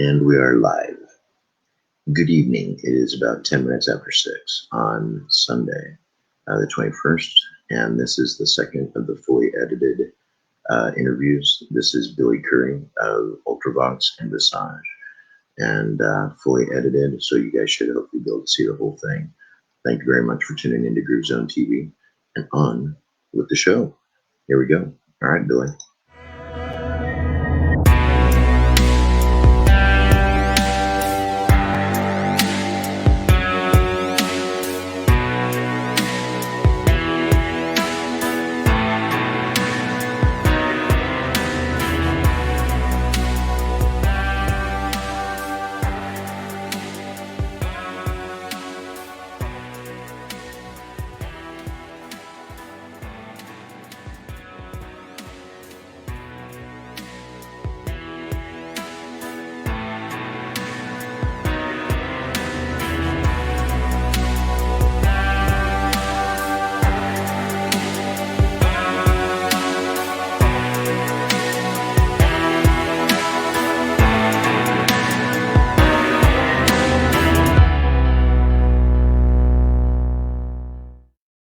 And we are live. Good evening. It is about 10 minutes after 6 on Sunday, the 21st, and this is the second of the fully edited interviews. This is Billy Currie of ULTRAVOX and VISAGE, and fully edited, so you guys should hopefully be able to see the whole thing. Thank you very much for tuning into Groove Zone TV, and on with the show. Here we go. All right, Billy.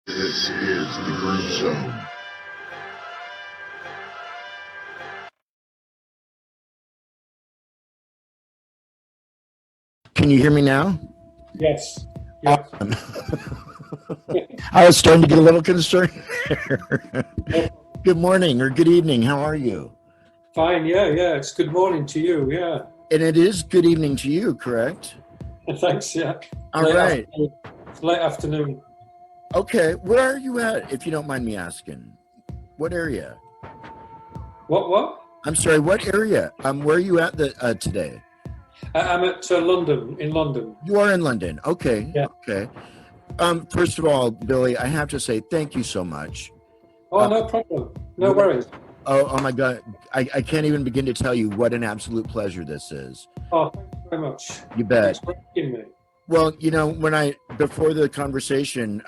This is the Groove Zone. Can you hear me now? Yes. Yeah. I was starting to get a little concerned. Good morning or good evening. How are you? Fine. Yeah. It's good morning to you. Yeah. And it is good evening to you, correct? Thanks. Yeah. All right. Afternoon. It's late afternoon. Okay. Where are you at, if you don't mind me asking? What area? What? I'm sorry, what area? Where are you at today? I'm at London, in London. You are in London. Okay. Yeah. Okay. First of all, Billy, I have to say thank you so much. Oh, no problem. No worries. Oh my God. I can't even begin to tell you what an absolute pleasure this is. Oh, thank you very much. You bet. Thanks for asking me. Well, you know, before the conversation,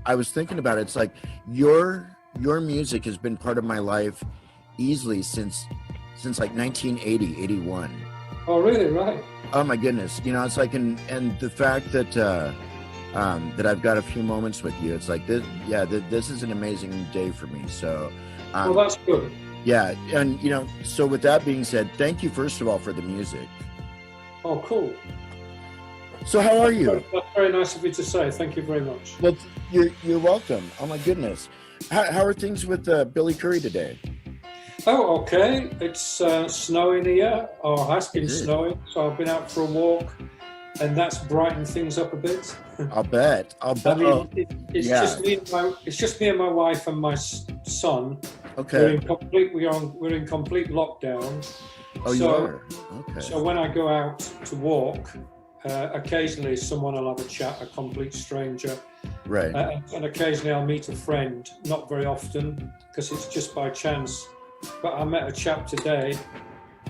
I was thinking about it. It's like your music has been part of my life easily since like 1980, 81. Oh, really? Right. Oh my goodness. You know, it's like, and the fact that, that I've got a few moments with you, it's like this, yeah, this is an amazing day for me. So, Well, that's good. yeah. And, you know, so with that being said, thank you, first of all, for the music. Oh, cool. So how are you? That's very nice of you to say. Thank you very much. Well, you're welcome. Oh my goodness. How are things with Billy Currie today? Oh, okay. It's snowing here, or has been snowing. So I've been out for a walk, and that's brightened things up a bit. I'll bet. I mean, it's yeah. just me and my wife and my son. Okay. We're in complete lockdown. Oh, you are? Okay. So when I go out to walk, occasionally someone will have a chat, a complete stranger. Right. And occasionally I'll meet a friend, not very often, because it's just by chance. But I met a chap today,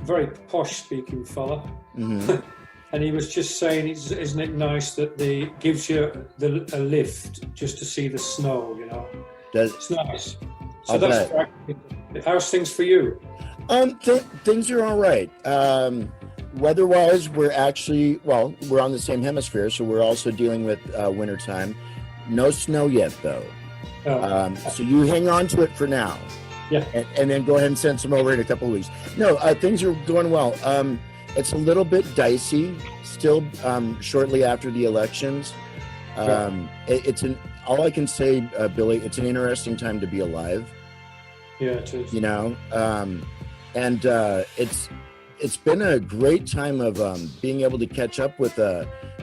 very posh speaking fella, and he was just saying, isn't it nice that gives you a lift just to see the snow, you know? It's nice. So that's how's things for you? Things are all right. Weather-wise, we're on the same hemisphere, so we're also dealing with wintertime. No snow yet, though. Oh. So you hang on to it for now. Yeah. And then go ahead and send some over in a couple of weeks. No, things are going well. It's a little bit dicey still, shortly after the elections. All I can say, Billy, it's an interesting time to be alive. Yeah, it is. You know, and it's been a great time of being able to catch up with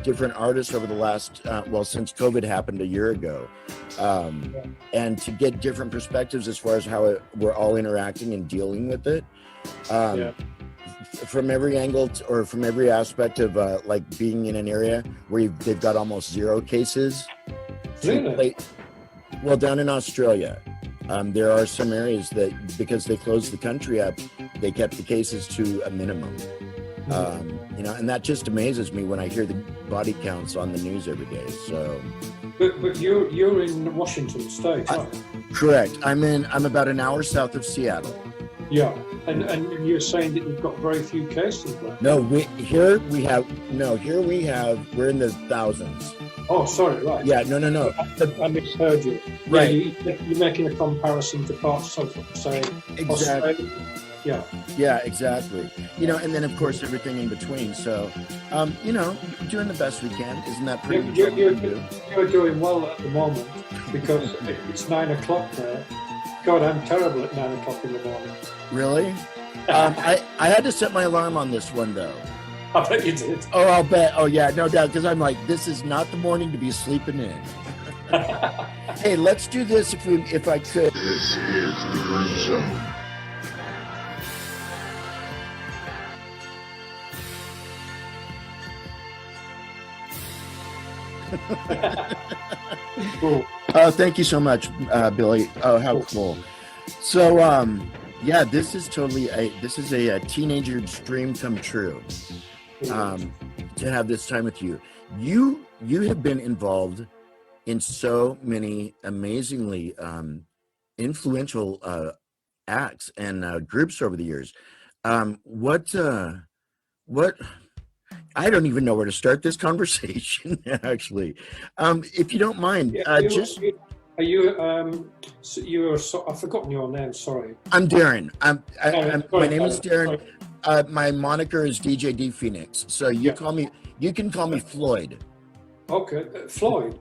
different artists over the last, since COVID happened a year ago. And to get different perspectives as far as how we're all interacting and dealing with it. From every angle or from every aspect of like being in an area where they've got almost zero cases. Really? Well, down in Australia, there are some areas that, because they closed the country up, they kept the cases to a minimum. You know, and that just amazes me when I hear the body counts on the news every day. So, but you're in Washington State, right? Correct. I'm about an hour south of Seattle. Yeah. And you're saying that you've got very few cases left? No, we're in the thousands. Oh, sorry, right. Yeah, no. I misheard you. Right. Yeah, you're making a comparison to parts of, say, Exactly. Australia. Yeah. Yeah, exactly. And then of course everything in between. So, doing the best we can. Isn't that pretty much what we can do? You're doing well at the moment because it's 9 o'clock now. God, I'm terrible at 9 o'clock in the morning. Really? I had to set my alarm on this one though. I bet you did. Oh, I'll bet. Oh yeah, no doubt. Because I'm like, this is not the morning to be sleeping in. Hey, let's do this if I could. This is the Green Zone. Cool. Oh, thank you so much, Billy. Oh, how cool. So, yeah, this is a teenager's dream come true. To have this time with you. You have been involved in so many amazingly influential acts and groups over the years. What I don't even know where to start this conversation. Actually, if you don't mind, I've forgotten your name. Sorry. I'm Darren. My name is Darren. Sorry. My moniker is DJ D Phoenix. So you can call me Floyd. Okay, Floyd.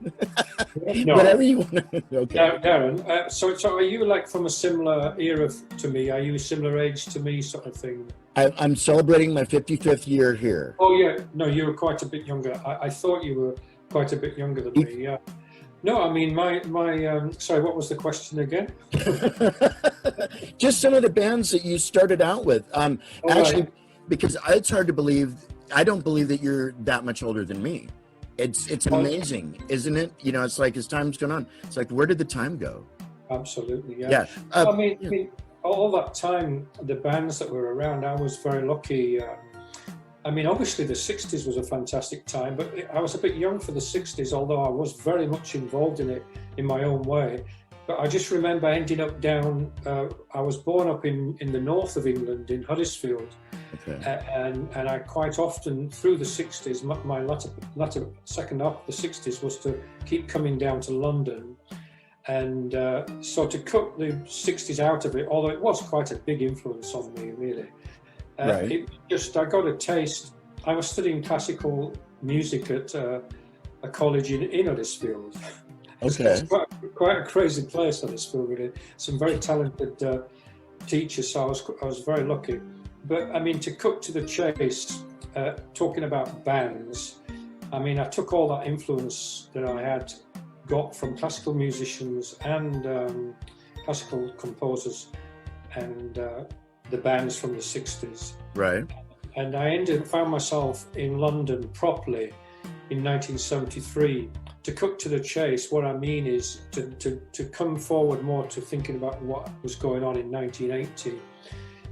No. Whatever you want. Okay. Darren. So are you like from a similar era to me? Are you a similar age to me, sort of thing? I'm celebrating my 55th year here. Oh yeah, no, you were quite a bit younger. I thought you were quite a bit younger than me. Yeah. No, I mean my sorry, what was the question again? Just some of the bands that you started out with. Actually, right. Because it's hard to believe. I don't believe that you're that much older than me. It's amazing, isn't it? It's like as time's gone on, it's like, where did the time go? Absolutely, yeah. Yeah. I mean, all that time, the bands that were around, I was very lucky. I mean, obviously the 60s was a fantastic time, but I was a bit young for the 60s, although I was very much involved in it in my own way. But I just remember ending up down, I was born up in the north of England, in Huddersfield. Okay. And I quite often, through the 60s, my latter second half of the 60s was to keep coming down to London. And so to cut the 60s out of it, although it was quite a big influence on me, really. Right. I got a taste. I was studying classical music at a college in Huddersfield. Okay. It's quite a crazy place, Huddersfield, really. Some very talented teachers, so I was very lucky. But I mean, to cut to the chase, talking about bands, I mean, I took all that influence that I had got from classical musicians and classical composers and the bands from the 60s. Right. And I found myself in London properly in 1973. To cut to the chase, what I mean is to come forward more to thinking about what was going on in 1980.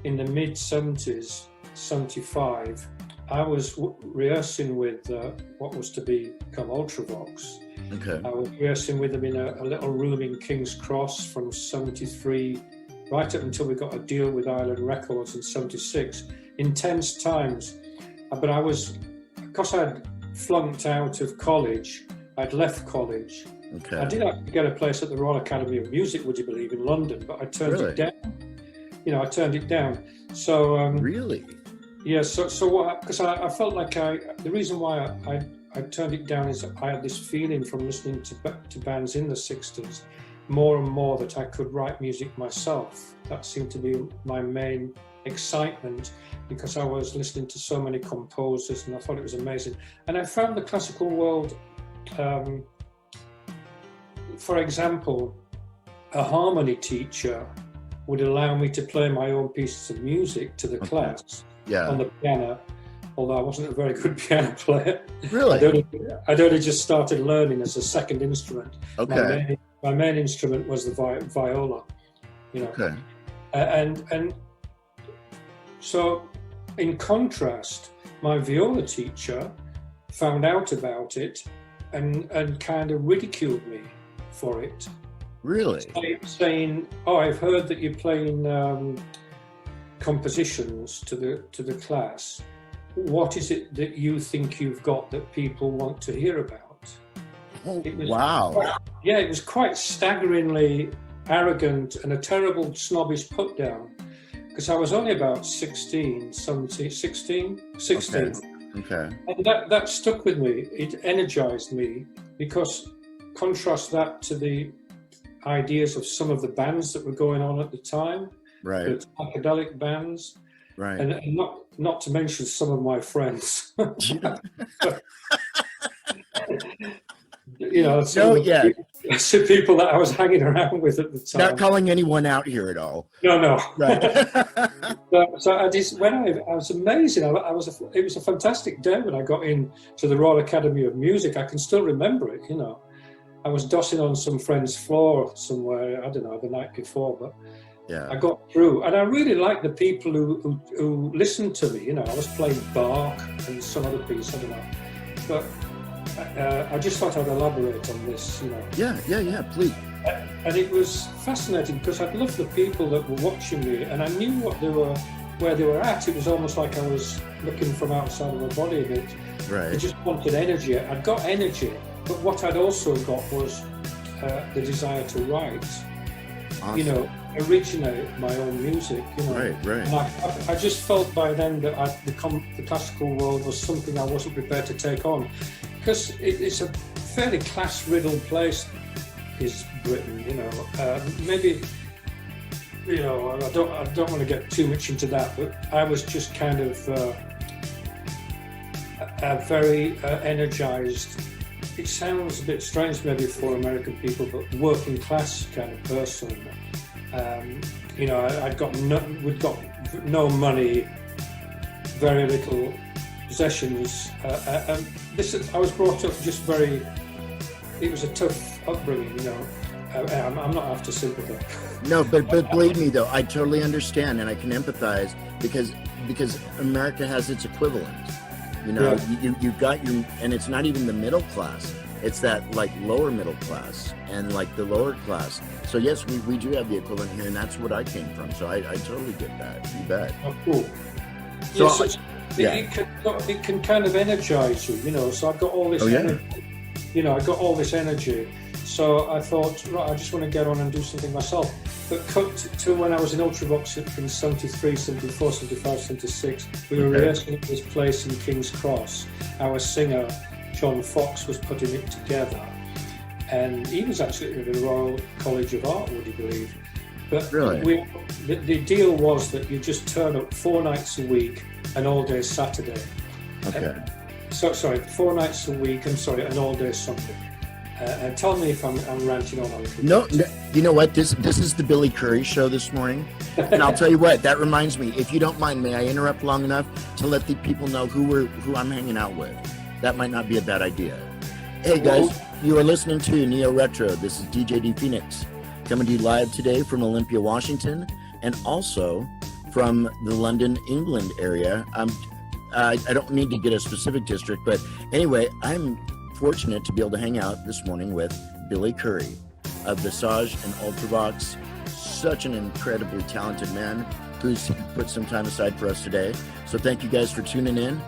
In the mid-70s, 75, I was rehearsing with what was to become ULTRAVOX. Okay. I was rehearsing with them in a little room in King's Cross from 73 right up until we got a deal with Island Records in 76. Intense times. But I was, because I'd flunked out of college, I'd left college. Okay. I did actually get a place at the Royal Academy of Music, would you believe, in London, but I turned it down. I turned it down. So really, yeah. So what? Because I felt like the reason why I turned it down is I had this feeling from listening to bands in the 60s, more and more, that I could write music myself. That seemed to be my main excitement, because I was listening to so many composers, and I thought it was amazing. And I found the classical world. For example, a harmony teacher would allow me to play my own pieces of music to the class on the piano, although I wasn't a very good piano player. Really? I'd only just started learning as a second instrument. Okay. My main instrument was the viola, Okay. And so, in contrast, my viola teacher found out about it and kind of ridiculed me for it. Really? Saying, "Oh, I've heard that you're playing compositions to the class, what is it that you think you've got that people want to hear about? Oh, wow. Yeah, it was quite staggeringly arrogant and a terrible snobbish put down, because I was only about 16. Okay. And that stuck with me. It energized me, because contrast that to the ideas of some of the bands that were going on at the time, Right. the psychedelic bands, Right. and not to mention some of my friends. You know, some people that I was hanging around with at the time. Not calling anyone out here at all. No. Right. So I just I was amazing. It was a fantastic day when I got into the Royal Academy of Music. I can still remember it. You know, I was dossing on some friend's floor somewhere. I don't know, the night before, but Yeah. I got through, and I really liked the people who listened to me. You know, I was playing Bach and some other piece. I don't know, but I just thought I'd elaborate on this. You know. Yeah. Please. And it was fascinating, because I'd loved the people that were watching me, and I knew where they were at. It was almost like I was looking from outside of my body a bit. Right. I just wanted energy. I'd got energy, but what I'd also got was the desire to write. Awesome. You know, originate my own music. You know. Right. And I just felt by then that the classical world was something I wasn't prepared to take on, because it's a fairly class-riddled place. Is Britain, you know? Maybe, you know, I don't want to get too much into that, but I was just kind of very energized. It sounds a bit strange maybe for American people, but working class kind of person. You know, we'd got no money, very little possessions. I was brought up just very. It was a tough upbringing, you know. I'm not after sympathy. No, but believe me though, I totally understand and I can empathize, because America has its equivalent. You know, you've got your, and it's not even the middle class. It's that like lower middle class and like the lower class. So yes, we do have the equivalent here, and that's what I came from. So I totally get that. You bet. Oh, cool. So it can kind of energize you, you know. So I've got all this energy. You know, I got all this energy. So I thought, right, I just want to get on and do something myself. But cut to when I was in ULTRAVOX in 73, 74, 75, 76, we were rehearsing at this place in King's Cross. Our singer, John Fox, was putting it together. And he was actually at the Royal College of Art, would you believe? But really? The deal was that you just turn up 4 nights a week and all day Saturday. Okay. 4 nights a week, and all day Sunday. Tell me if I'm ranting on a little No, bit. you know what? This is the Billy Currie show this morning. And I'll tell you what, that reminds me, if you don't mind, may I interrupt long enough to let the people know who I'm hanging out with? That might not be a bad idea. Hey guys, you are listening to Neo Retro. This is DJ D Phoenix, coming to you live today from Olympia, Washington, and also from the London, England area. I don't need to get a specific district, but anyway, I'm fortunate to be able to hang out this morning with Billy Currie of VISAGE and ULTRAVOX. Such an incredibly talented man who's put some time aside for us today. So thank you guys for tuning in.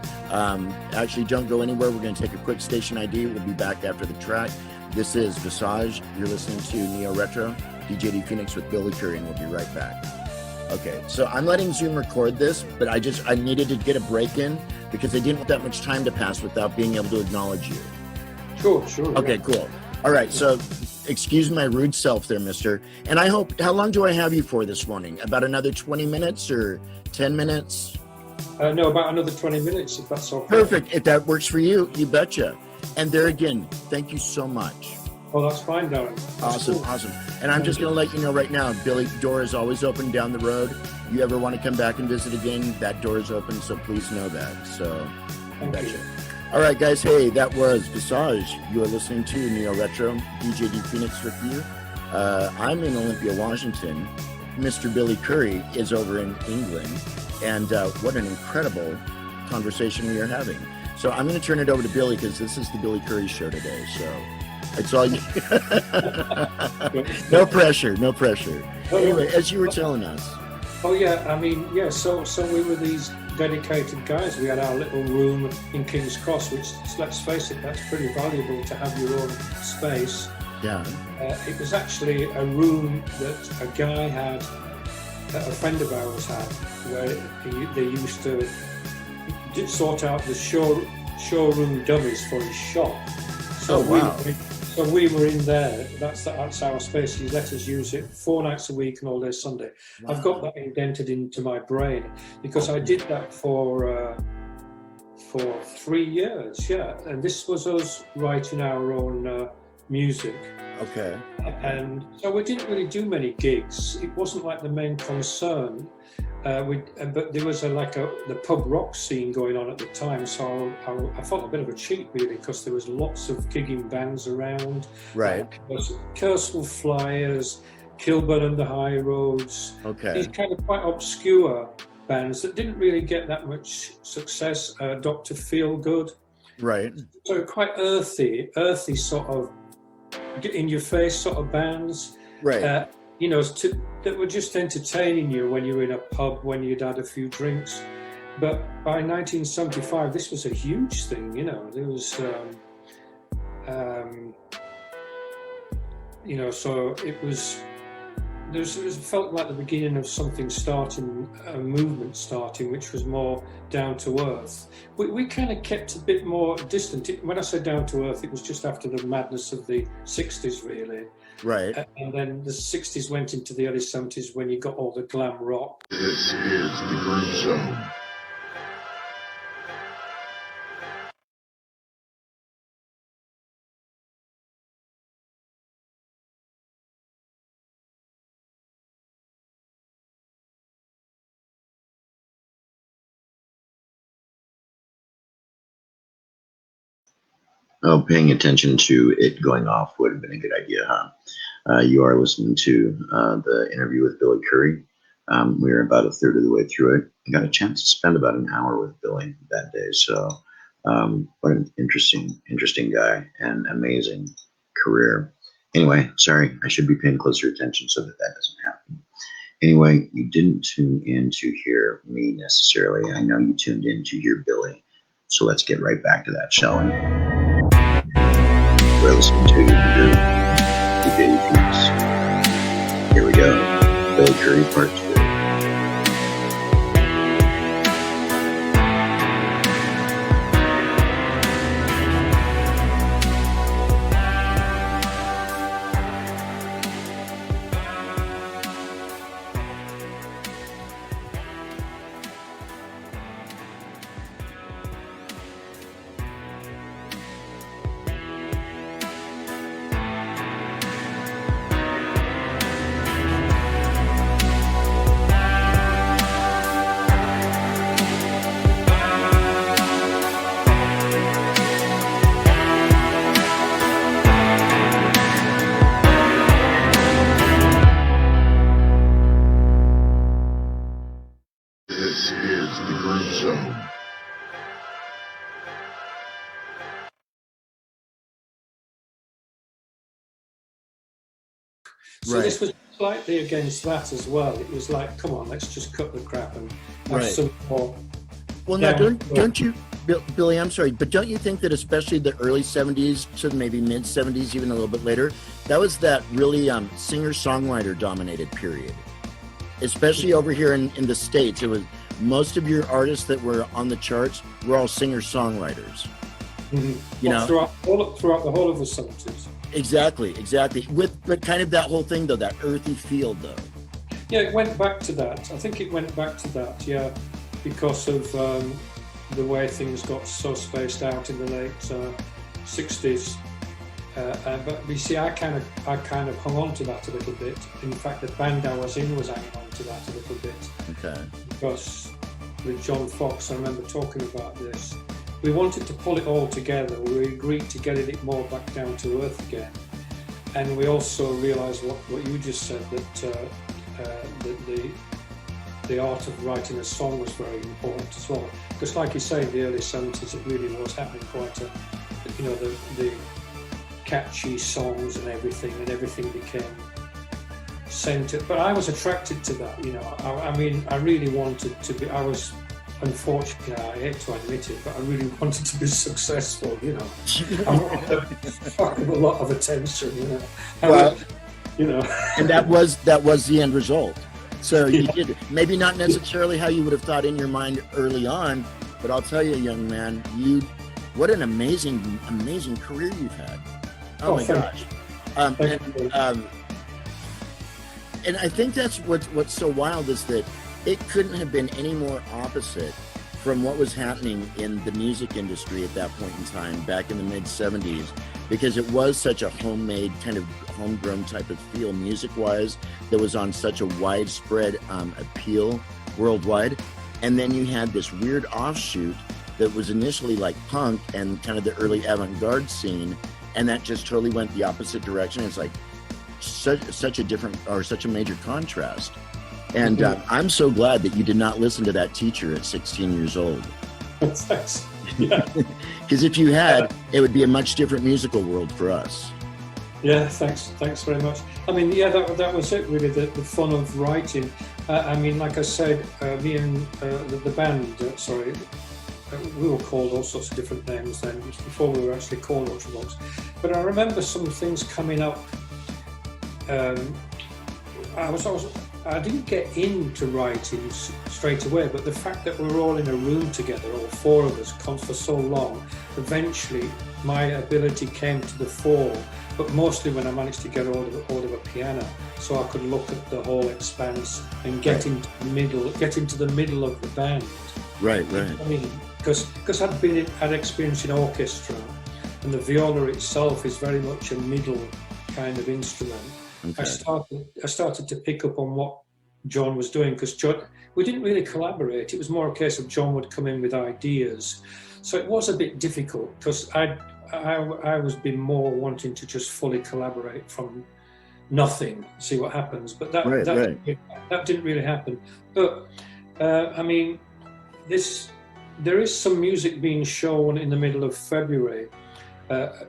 Actually, don't go anywhere. We're going to take a quick station ID. We'll be back after the track. This is VISAGE. You're listening to Neo Retro, DJ D Phoenix with Billy Currie, and we'll be right back. Okay, so I'm letting Zoom record this, but I needed to get a break in because I didn't want that much time to pass without being able to acknowledge you. Sure. Okay, yeah. cool. All right, so excuse my rude self there, mister. And I hope, how long do I have you for this morning? About another 20 minutes or 10 minutes? No, about another 20 minutes, if that's okay. Perfect. If that works for you, you betcha. And there again, thank you so much. Oh, that's fine, Darren. That's Awesome. cool. And I'm just going to let you know right now, Billy, door is always open down the road. You ever want to come back and visit again, that door is open, so please know that. So, Thank you. All right, guys. Hey, that was VISAGE. You are listening to Neo Retro, DJ D Phoenix with you. I'm in Olympia, Washington. Mr. Billy Currie is over in England. And what an incredible conversation we are having. So I'm going to turn it over to Billy because this is the Billy Currie show today. So it's all you. No pressure. Anyway, as you were telling us. Oh yeah, I mean, yeah. So we were these dedicated guys. We had our little room in King's Cross, which, let's face it, that's pretty valuable to have your own space. Yeah. It was actually a room that a guy had, that a friend of ours had, where they used to sort out the showroom dummies for his shop. So wow. we were in there. That's our space. He let us use it 4 nights a week and all day Sunday. Wow. I've got that indented into my brain because I did that for 3 years. Yeah, and this was us writing our own music. Okay. And so we didn't really do many gigs. It wasn't like the main concern. But there was the pub rock scene going on at the time, so I felt a bit of a cheat really, because there was lots of gigging bands around. Right. Kerstal Flyers, Kilburn and the High Roads. Okay. These kind of quite obscure bands that didn't really get that much success. Dr. Feelgood. Right. So quite earthy sort of get in your face sort of bands. Right. You know, that were just entertaining you when you were in a pub, when you'd had a few drinks. But by 1975, this was a huge thing, you know. There was, you know, so it felt like the beginning of something starting, a movement starting, which was more down to earth. We kind of kept a bit more distant. When I say down to earth, it was just after the madness of the 60s, really. Right. And then the 60s went into the early 70s when you got all the glam rock. This is the Groove Zone. Oh, paying attention to it going off would have been a good idea, huh? You are listening to the interview with Billy Currie. We were about a third of the way through it. I got a chance to spend about an hour with Billy that day. So what an interesting guy and amazing career. Anyway, sorry, I should be paying closer attention so that doesn't happen. Anyway, you didn't tune in to hear me necessarily. I know you tuned in to hear Billy. So let's get right back to that, shall we? We're listening to your DJ Feeds. Here we go. Billy Currie Part 2. This is the Groove Zone. So Right. this was slightly against that as well. It was like, come on, let's just cut the crap and have Right. some more. Well, now Yeah. don't you, Billy? I'm sorry, but don't you think that especially the early '70s to maybe mid '70s, even a little bit later, that was that really singer-songwriter dominated period, especially over here in the States. It was most of your artists that were on the charts were all singer-songwriters. Mm-hmm. You know, throughout the whole of the 70s. exactly. But kind of that whole thing though, that earthy feel though. Yeah, it went back to that. I think it went back to that, yeah, because of the way things got so spaced out in the late 60s. But you see, I kind of hung on to that a little bit. In fact, the band I was in was hanging on to that a little bit. Okay. Because with John Fox, I remember talking about this. We wanted to pull it all together. We agreed to getting it more back down to earth again. And we also realised what you just said, that the art of writing a song was very important as well. Because like you say, in the early 70s, it really was happening quite a, you know, the catchy songs and everything became center. But I was attracted to that, you know. I mean, I really wanted to be. I was, unfortunately, I hate to admit it, but I really wanted to be successful, you know. I wanted a lot of attention, you know. Well, you know. And that was the end result. So you did, maybe not necessarily how you would have thought in your mind early on, but I'll tell you, young man, what an amazing career you've had. Oh my gosh. And I think that's what's so wild is that it couldn't have been any more opposite from what was happening in the music industry at that point in time, back in the mid-'70s, because it was such a homemade, kind of homegrown type of feel music-wise that was on such a widespread appeal worldwide. And then you had this weird offshoot that was initially like punk and kind of the early avant-garde scene, and that just totally went the opposite direction. It's like such a different, or such a major contrast. And I'm so glad that you did not listen to that teacher at 16 years old. Thanks. Yeah. Because if you had, it would be a much different musical world for us. Yeah, thanks very much. I mean, yeah, that was it really, the fun of writing. I mean, like I said, me and the band, we were called all sorts of different names then, before we were actually called ULTRAVOX. But I remember some things coming up. I didn't get into writing straight away, but the fact that we were all in a room together, all four of us, for so long, eventually my ability came to the fore, but mostly when I managed to get hold of a piano, so I could look at the whole expanse and get into the middle of the band. Right. I mean, because I'd experienced in orchestra, and the viola itself is very much a middle kind of instrument. Okay. I started to pick up on what John was doing, because we didn't really collaborate. It was more a case of John would come in with ideas. So it was a bit difficult, because I was been more wanting to just fully collaborate from nothing, see what happens. But that didn't really happen. But I mean, there is some music being shown in the middle of February,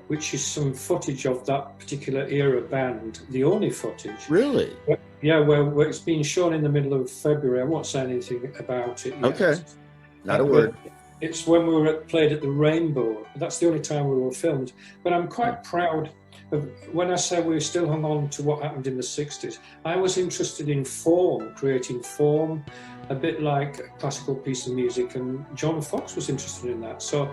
which is some footage of that particular era band, the only footage. Really? Yeah, where it's being shown in the middle of February. I won't say anything about it yet. Okay, not a word. It's when we played at the Rainbow. That's the only time we were filmed. But I'm quite proud of, when I say we still hung on to what happened in the 60s, I was interested in form, creating form, a bit like a classical piece of music, and John Fox was interested in that. So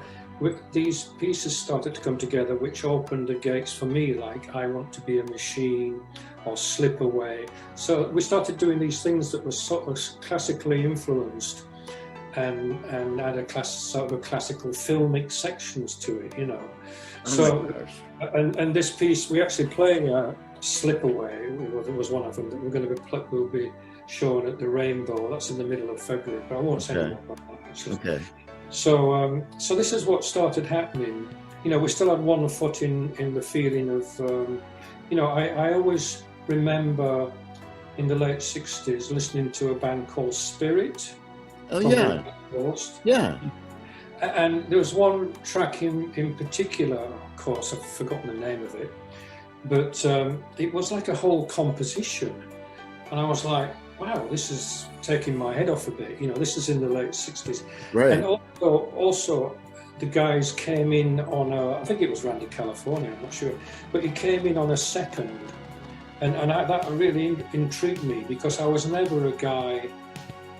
these pieces started to come together, which opened the gates for me, like I Want to Be a Machine or Slip Away. So we started doing these things that were sort of classically influenced and had a sort of a classical filmic sections to it, you know. And this piece, we actually play Slip Away, was one of them that will be shown at the Rainbow. That's in the middle of February, but I won't say anything about that actually. Okay. So this is what started happening. You know, we still had one foot in the feeling of, you know, I always remember in the late 60s listening to a band called Spirit. Oh, yeah. Yeah. And there was one track in particular, of course, I've forgotten the name of it, but it was like a whole composition. And I was like, wow, this is taking my head off a bit. You know, this is in the late 60s. Right. And also the guys came in on I think it was Randy California, I'm not sure, but he came in on a second. And that really intrigued me, because I was never a guy,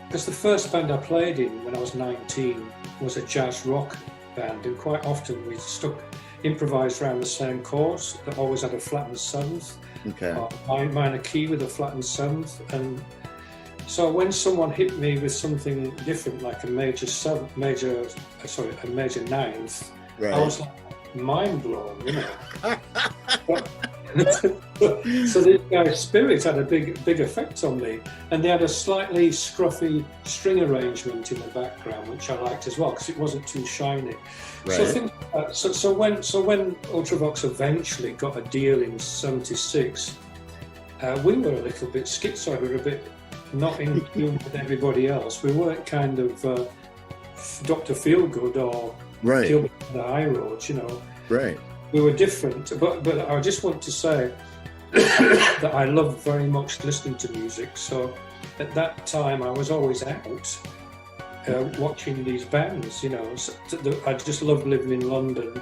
because the first band I played in when I was 19 was a jazz rock band, and quite often we improvised around the same chords that always had a flattened seventh. Okay. Minor key with a flattened seventh, and so when someone hit me with something different, like a major ninth, right, I was like mind blown, you know. So this guy's Spirit had a big effect on me, and they had a slightly scruffy string arrangement in the background, which I liked as well, because it wasn't too shiny. Right. So when ULTRAVOX eventually got a deal in '76, we were a little bit schizo. We were a bit not in tune with everybody else. We weren't kind of Dr. Feelgood or Gilbert on the High Road, you know. Right. We were different, but I just want to say, that I loved very much listening to music. So at that time, I was always out watching these bands. You know, so I just loved living in London.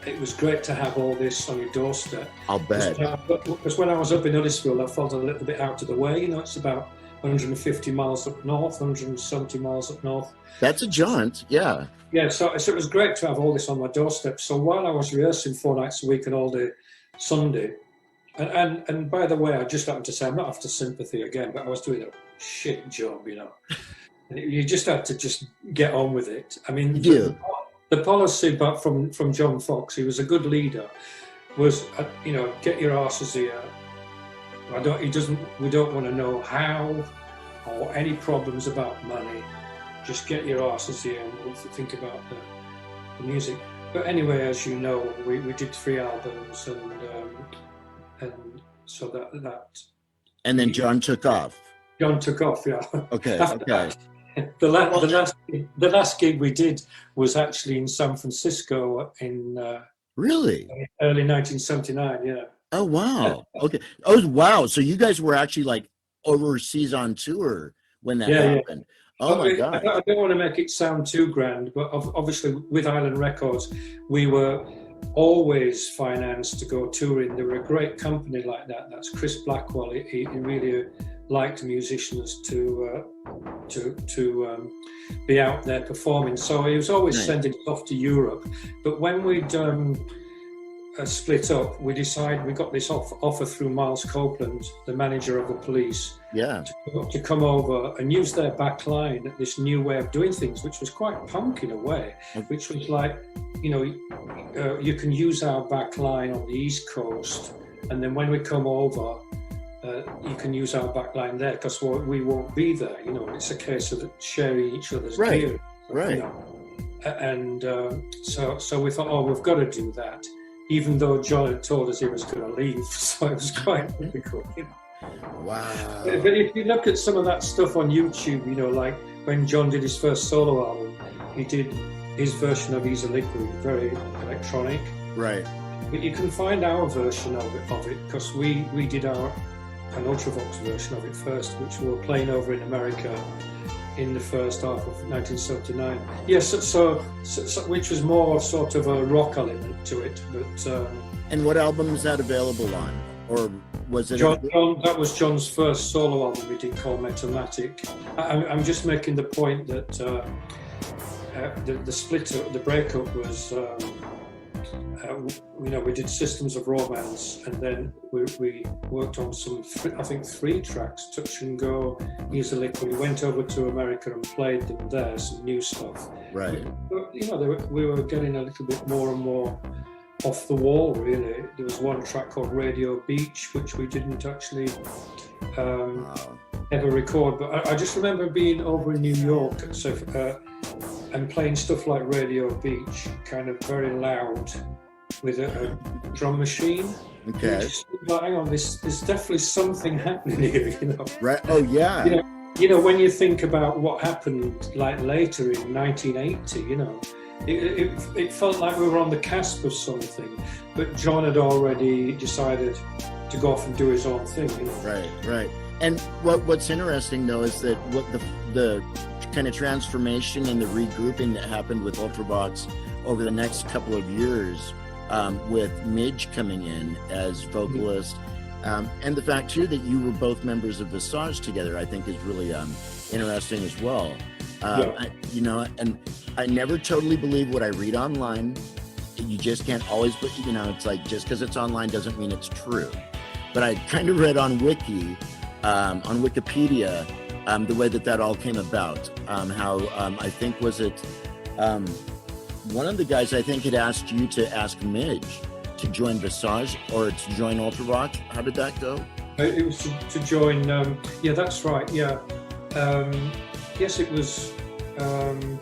It was great to have all this on your doorstep. I'll bet. Because when I was up in Huddersfield, I felt a little bit out of the way. You know, it's about 150 miles up north, 170 miles up north. That's a jaunt, yeah. Yeah, so it was great to have all this on my doorstep. So while I was rehearsing 4 nights a week and all day Sunday, and by the way, I just happened to say, I'm not after sympathy again, but I was doing a shit job, you know. And you just had to just get on with it. I mean, the policy from John Fox, he was a good leader, was, you know, get your asses here. We don't want to know how or any problems about money. Just get your asses here and we'll think about the music. But anyway, as you know, we did 3 albums, and so that. And then John took off. John took off, yeah. Okay. The last gig we did was actually in San Francisco in really early 1979. Yeah. Oh wow. Okay. Oh wow. So you guys were actually like overseas on tour when that happened. Yeah. Oh my God. I don't want to make it sound too grand, but obviously with Island Records, we were always financed to go touring. They were a great company like that. That's Chris Blackwell. He really liked musicians to be out there performing. So he was always sending us off to Europe. But when we'd split up, we decided, we got this offer through Miles Copeland, the manager of the Police, to come over and use their back line at this new way of doing things, which was quite punk in a way, which was like, you know, you can use our back line on the East Coast, and then when we come over, you can use our back line there, because we won't be there, you know. It's a case of sharing each other's gear. Right. You know? And so we thought, oh, we've got to do that, even though John had told us he was going to leave, so it was quite difficult, you know. Wow. But if you look at some of that stuff on YouTube, you know, like when John did his first solo album, he did his version of Easy Liquid, very electronic. Right. But you can find our version of it because we did an ULTRAVOX version of it first, which we were playing over in America in the first half of 1979. Yes, so which was more sort of a rock element to it. But and what album is that available on, or was it? John, that was John's first solo album we did called Metamatic. I'm just making the point that the split up, the breakup was. You know, we did Systems of Romance, and then we worked on some, I think 3 tracks, Touch and Go, Easy Liquid. We went over to America and played them there, some new stuff. Right. But, you know, we were getting a little bit more and more off the wall, really. There was one track called Radio Beach, which we didn't actually ever record. But I just remember being over in New York and playing stuff like Radio Beach, kind of very loud, with a drum machine. Okay. Just, hang on, there's definitely something happening here, you know. Right. Oh yeah. You know, when you think about what happened like later in 1980, you know, it felt like we were on the cusp of something, but John had already decided to go off and do his own thing, you know. Right. And what's interesting though is that what the kind of transformation and the regrouping that happened with ULTRAVOX over the next couple of years, with Midge coming in as vocalist, and the fact too that you were both members of VISAGE together, I think is really interesting as well. You know, and I never totally believe what I read online. You just can't always, but you know, it's like just because it's online doesn't mean it's true. But I kind of read on on Wikipedia, the way that all came about. How I think was it. One of the guys I think had asked you to ask Midge to join VISAGE or to join ULTRAVOX. How did that go? It was to join. Yeah, that's right. Yeah. Yes, it was. I'm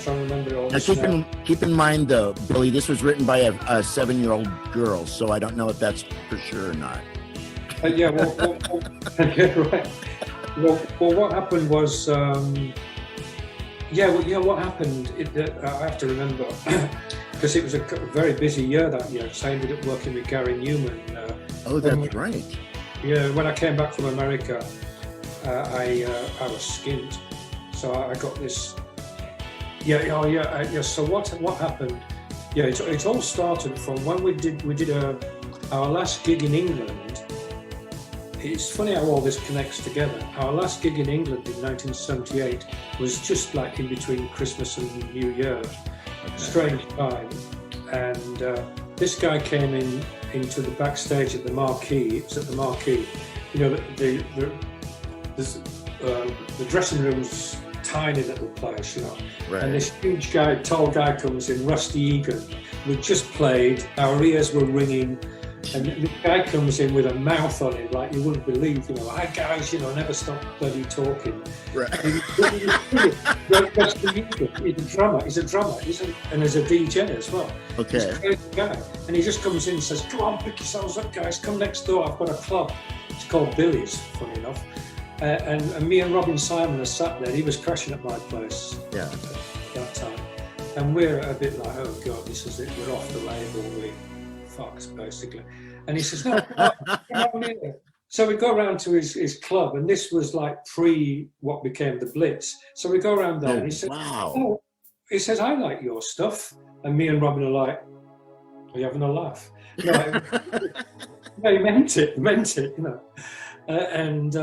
trying to remember all this. Now keep in mind though, Billy, this was written by a 7-year-old girl, so I don't know if that's for sure or not. Yeah. Well, yeah, right. Well, what happened was. What happened, I have to remember, because it was a very busy year that year. So I ended up working with Gary Numan. Oh, that's right. Yeah, when I came back from America, I was skint, so I got this. Yeah. So what happened? Yeah, it all started from when we did our last gig in England. It's funny how all this connects together. Our last gig in England in 1978 was just like in between Christmas and New Year. Okay. Strange time. And this guy came into the backstage at the Marquee. It was at the Marquee. You know, the dressing room's tiny little place, you know. Right. And this huge guy, tall guy comes in, Rusty Egan. We'd just played, our ears were ringing. And the guy comes in with a mouth on him like you wouldn't believe, you know, hi guys, you know, never stop bloody talking. Right. He's a drummer, and there's a DJ as well. Okay. He's a crazy guy. And he just comes in and says, come on, pick yourselves up guys, come next door, I've got a club. It's called Billy's, funny enough. And me and Robin Simon are sat there, he was crashing at my place at that time. And we're a bit like, oh God, this is it, we're off the label, we fucks basically. And he says, no, come on here. So we go around to his club, and this was like pre what became the Blitz. So we go around there, and he says, wow. oh, he says, I like your stuff. And me and Robin are like, are you having a laugh? No, no, he meant it, you know. And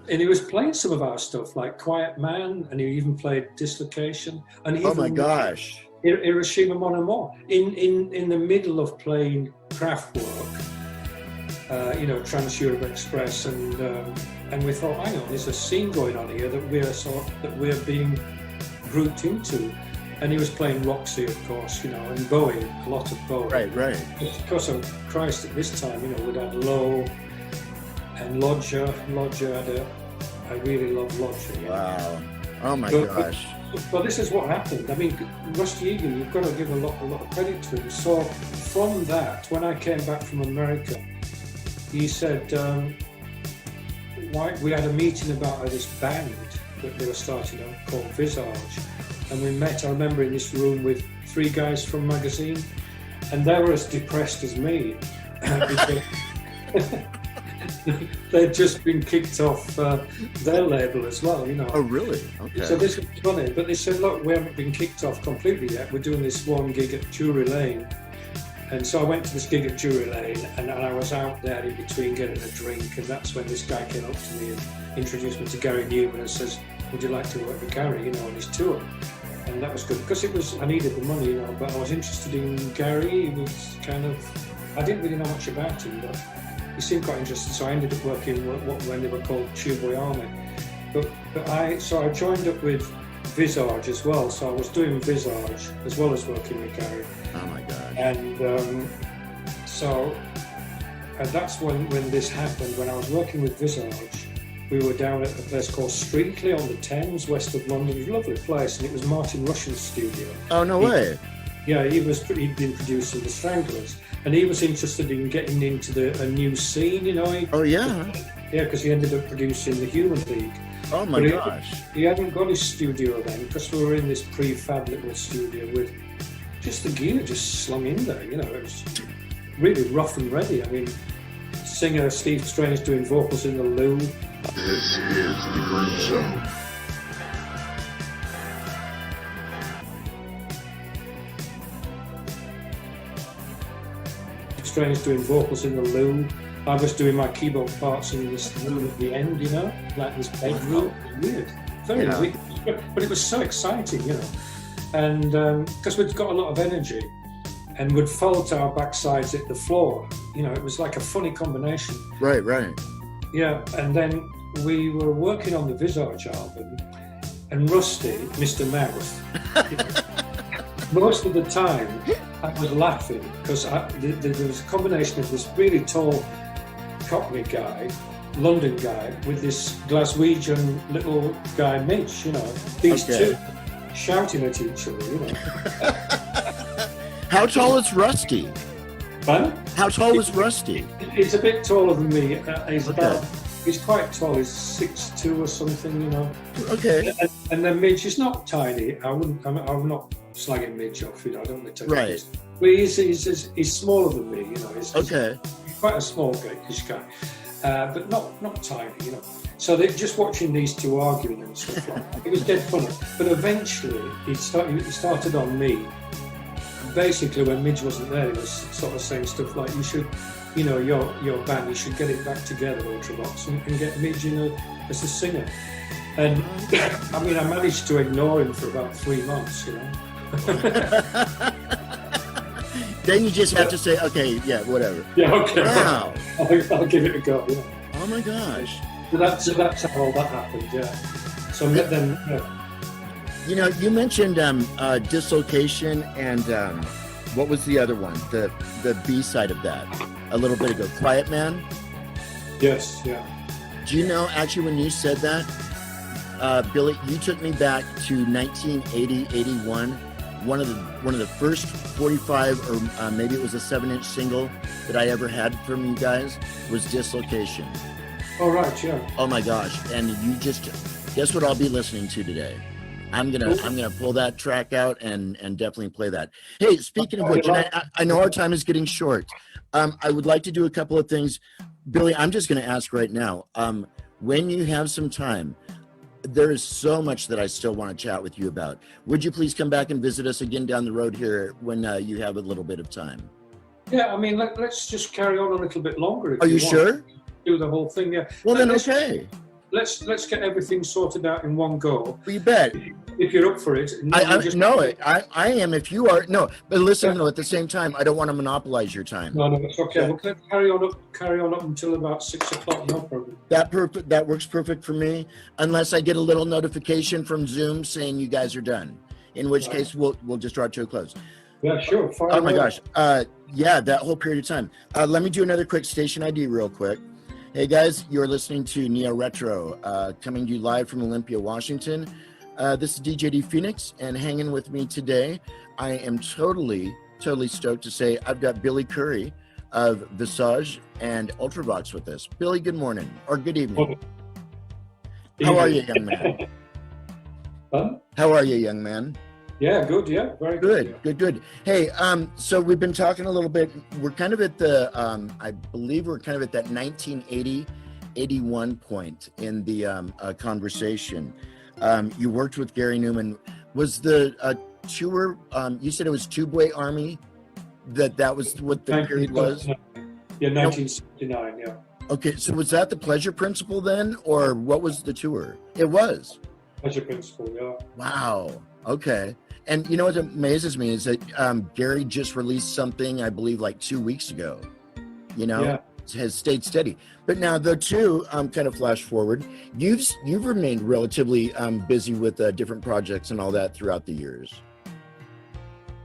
he was playing some of our stuff, like Quiet Man, and he even played Dislocation. And he Oh my gosh. Hiroshima Mon Amour. In the middle of playing Kraftwerk, you know, Trans Europe Express, and we thought, hang on, there's a scene going on here that we're being grouped into. And he was playing Roxy, of course, you know, and Bowie, a lot of Bowie. Right. Because of Christ, at this time, you know, we'd had Low and Lodger. I really love Lodger. Wow. Oh my gosh. But this is what happened. I mean, Rusty Egan, you've got to give a lot of credit to him. So from that, when I came back from America, he said, we had a meeting about this band that they were starting up called Visage. And we met, I remember, in this room with 3 guys from magazine, and they were as depressed as me. They'd just been kicked off their label as well, you know. Oh, really? Okay. So this was funny, but they said, look, we haven't been kicked off completely yet. We're doing this one gig at Drury Lane. And so I went to this gig at Drury Lane, and I was out there in between getting a drink, and that's when this guy came up to me and introduced me to Gary Numan and says, would you like to work with Gary, you know, on his tour? And that was good, because I needed the money, you know, but I was interested in Gary. He was kind of, I didn't really know much about him, but he seemed quite interested, so I ended up working when they were called TUBEWAY ARMY. But I joined up with Visage as well, so I was doing Visage as well as working with Gary. Oh my God. And so that's when this happened. When I was working with Visage, we were down at a place called Streatley on the Thames, west of London. It was a lovely place, and it was Martin Rushell's studio. Oh, no way. Yeah, he'd been producing The Stranglers, and he was interested in getting into a new scene, you know. Oh, yeah? Yeah, because he ended up producing The Human League. Oh my gosh. He hadn't got his studio then, because we were in this prefab little studio with just the gear just slung in there, you know. It was really rough and ready. I mean, singer Steve Strange doing vocals in the loo. This is the Groove Zone. Strange doing vocals in the loo. I was doing my keyboard parts in this room at the end, you know, like this bedroom. Weird, very weird, but it was so exciting, you know. And because we'd got a lot of energy, and would felt our backsides hit the floor, you know, it was like a funny combination. Right. Yeah, and then we were working on the Visage album, and Rusty, Mr. Mouth, you know, most of the time I was laughing because there was a combination of this really tall Cockney guy, London guy, with this Glaswegian little guy, Midge, you know, these two shouting at each other, you know. How tall is Rusty? But How tall is Rusty? he's a bit taller than me. He's quite tall. He's 6'2" or something, you know. Okay. And then Midge is not tiny. I'm not slagging Midge off, I don't want to take Right. this. But he's smaller than me, He's quite a small guy, but not tiny, So they're just watching these two arguing and stuff like that. It was dead funny. But eventually, he started on me. Basically, when Midge wasn't there, he was sort of saying stuff like, "You should, your band, you should get it back together, ULTRAVOX, and get Midge as a singer." And I managed to ignore him for about 3 months, Then you just have to say, okay, yeah, whatever. Yeah, okay. Wow. I'll give it a go. Yeah. Oh my gosh. So that's how all that happened. Yeah. So then. You mentioned Dislocation and what was the other one? The B side of that a little bit ago. Quiet Man. Yes. Yeah. Do you know, actually, when you said that, Billy, you took me back to 1980, 81. One of the first 45, or maybe it was a 7-inch single that I ever had from you guys was Dislocation. Oh, right, yeah. Oh my gosh. And you just, guess what I'll be listening to today? I'm gonna pull that track out and definitely play that. Hey, speaking of which, and I know our time is getting short. I would like to do a couple of things. Billy, I'm just gonna ask right now. When you have some time, there is so much that I still want to chat with you about. Would you please come back and visit us again down the road here when you have a little bit of time? Yeah, let's just carry on a little bit longer. Are you sure? Do the whole thing, yeah. Well, then, okay. Let's get everything sorted out in one go. Well, you bet. If you're up for it. I am. If you are, no. But listen, at the same time, I don't want to monopolize your time. No, it's okay. Yeah. We'll carry on up until about 6 o'clock. No problem. That works perfect for me, unless I get a little notification from Zoom saying you guys are done. In which case, we'll just draw it to a close. Yeah, sure. Oh my gosh. Yeah, that whole period of time. Let me do another quick station ID real quick. Hey guys, you're listening to Neo Retro, coming to you live from Olympia, Washington. This is DJ D Phoenix, and hanging with me today, I am totally stoked to say I've got Billy Currie of VISAGE and ULTRAVOX with us. Billy, good morning, or good evening. How are you, young man? Huh? How are you, young man? Yeah, good, yeah, very good. Good. Hey, so we've been talking a little bit. We're kind of at the, I believe we're kind of at that 1980-81 point in the conversation. You worked with Gary Numan. Was the tour, you said it was TUBEWAY ARMY, that was what the period was? Yeah, 1969, yeah. Okay, so was that the Pleasure Principle then, or what was the tour? It was. Pleasure Principle, yeah. Wow, okay. And you know what amazes me is that Gary just released something, I believe, like 2 weeks ago. Has stayed steady. But now, though, too, kind of flash forward, you've remained relatively busy with different projects and all that throughout the years.